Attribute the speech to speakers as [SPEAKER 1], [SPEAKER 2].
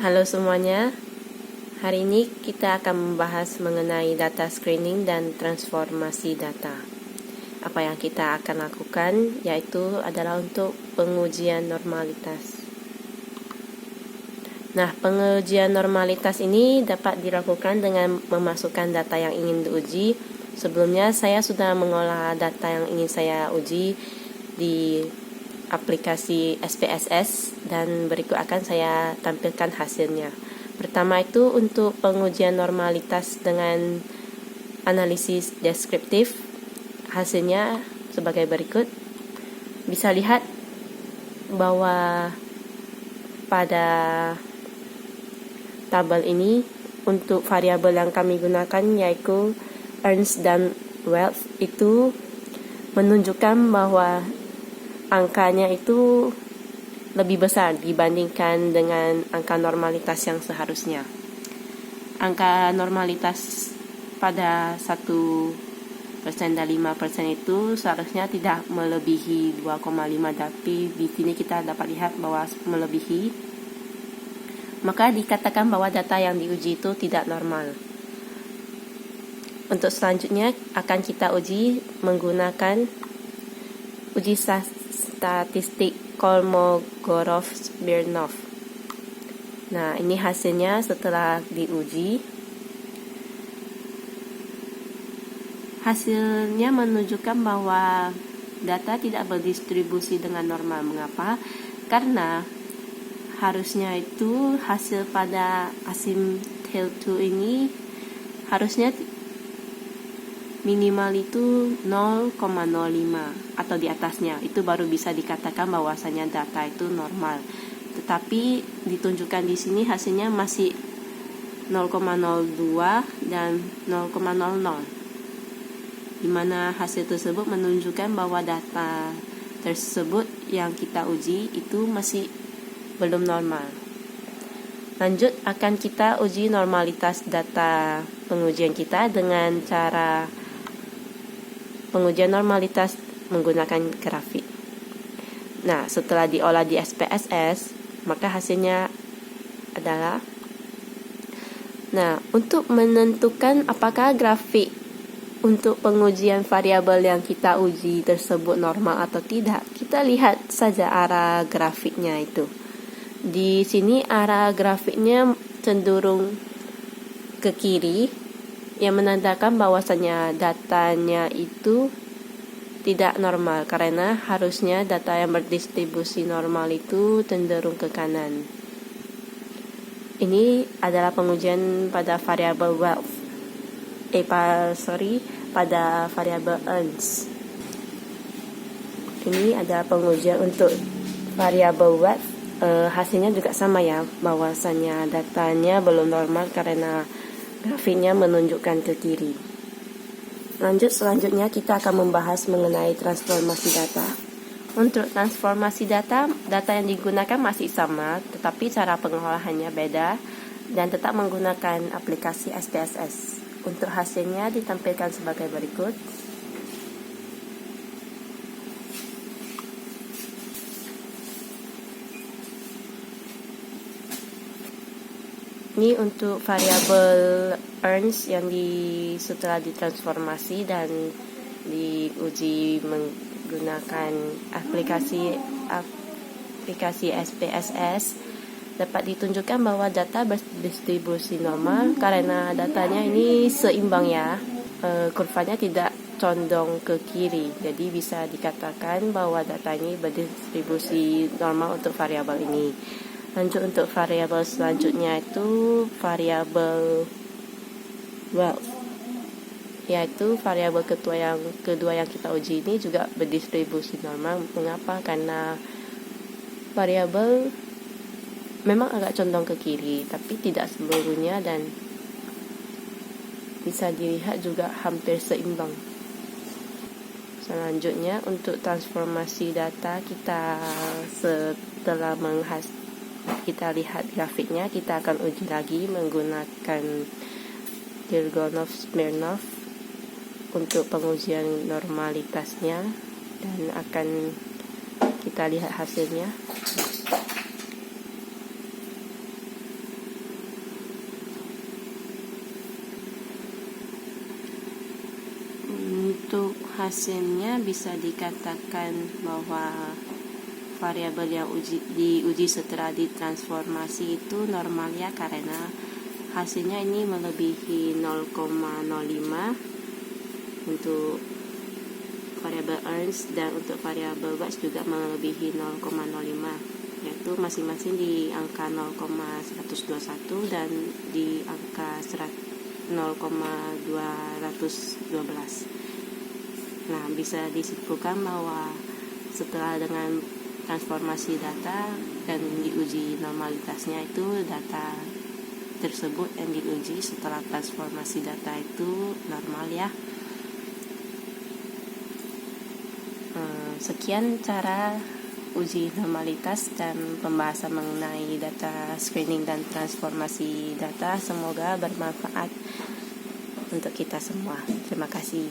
[SPEAKER 1] Halo semuanya, hari ini kita akan membahas mengenai data screening dan transformasi data. Apa yang kita akan lakukan yaitu adalah untuk pengujian normalitas. Nah, pengujian normalitas ini dapat dilakukan dengan memasukkan data yang ingin diuji. Sebelumnya saya sudah mengolah data yang ingin saya uji di aplikasi SPSS dan berikut akan saya tampilkan hasilnya. Pertama itu untuk pengujian normalitas dengan analisis deskriptif. Hasilnya sebagai berikut. Bisa lihat bahwa pada tabel ini untuk variabel yang kami gunakan yaitu earns dan wealth itu menunjukkan bahwa angkanya itu lebih besar dibandingkan dengan angka normalitas yang seharusnya. Angka normalitas pada 1% dan 5% itu seharusnya tidak melebihi 2,5, tapi di sini kita dapat lihat bahwa melebihi. Maka dikatakan bahwa data yang diuji itu tidak normal. Untuk selanjutnya akan kita uji menggunakan uji statistik Kolmogorov-Smirnov. Nah, ini hasilnya setelah diuji. Hasilnya menunjukkan bahwa data tidak berdistribusi dengan normal. Mengapa? Karena harusnya itu hasil pada asymptote ini harusnya minimal itu 0,05 atau di atasnya, itu baru bisa dikatakan bahwasanya data itu normal. Tetapi ditunjukkan di sini hasilnya masih 0,02 dan 0,00, di mana hasil tersebut menunjukkan bahwa data tersebut yang kita uji itu masih belum normal. Lanjut akan kita uji normalitas data pengujian kita dengan cara pengujian normalitas menggunakan grafik. Nah, setelah diolah di SPSS, maka hasilnya adalah, untuk menentukan apakah grafik untuk pengujian variabel yang kita uji tersebut normal atau tidak, kita lihat saja arah grafiknya itu. Di sini arah grafiknya cenderung ke kiri, yang menandakan bahwasanya datanya itu tidak normal, karena harusnya data yang berdistribusi normal itu cenderung ke kanan. Ini adalah pengujian pada variabel wealth. Pada variabel earns. Ini adalah pengujian untuk variabel wealth. Hasilnya juga sama ya, bahwasanya datanya belum normal karena grafiknya menunjukkan ke kiri. Selanjutnya kita akan membahas mengenai transformasi data. Untuk transformasi data yang digunakan masih sama, tetapi cara pengolahannya beda dan tetap menggunakan aplikasi SPSS. Untuk hasilnya ditampilkan sebagai berikut. Ini untuk variabel earns yang setelah ditransformasi dan diuji menggunakan aplikasi SPSS, dapat ditunjukkan bahwa data berdistribusi normal karena datanya ini seimbang ya. Kurvanya tidak condong ke kiri, jadi bisa dikatakan bahwa data ini berdistribusi normal untuk variabel ini. Lanjut untuk variabel selanjutnya itu variabel wealth, yaitu variabel kedua yang kita uji ini juga berdistribusi normal. Mengapa? Karena variabel memang agak condong ke kiri, tapi tidak seluruhnya, dan bisa dilihat juga hampir seimbang. Selanjutnya untuk transformasi data, kita setelah kita lihat grafiknya, kita akan uji lagi menggunakan Kolmogorov-Smirnov untuk pengujian normalitasnya, dan akan kita lihat hasilnya. Untuk hasilnya bisa dikatakan bahwa variabel yang diuji setelah ditransformasi itu normal ya, karena hasilnya ini melebihi 0,05 untuk variabel earns, dan untuk variabel watch juga melebihi 0,05, yaitu masing-masing di angka 0,121 dan di angka 0,212. Nah, bisa disimpulkan bahwa setelah dengan transformasi data dan diuji normalitasnya, itu data tersebut yang diuji setelah transformasi data itu normal ya. Sekian cara uji normalitas dan pembahasan mengenai data screening dan transformasi data. Semoga bermanfaat untuk kita semua. Terima kasih.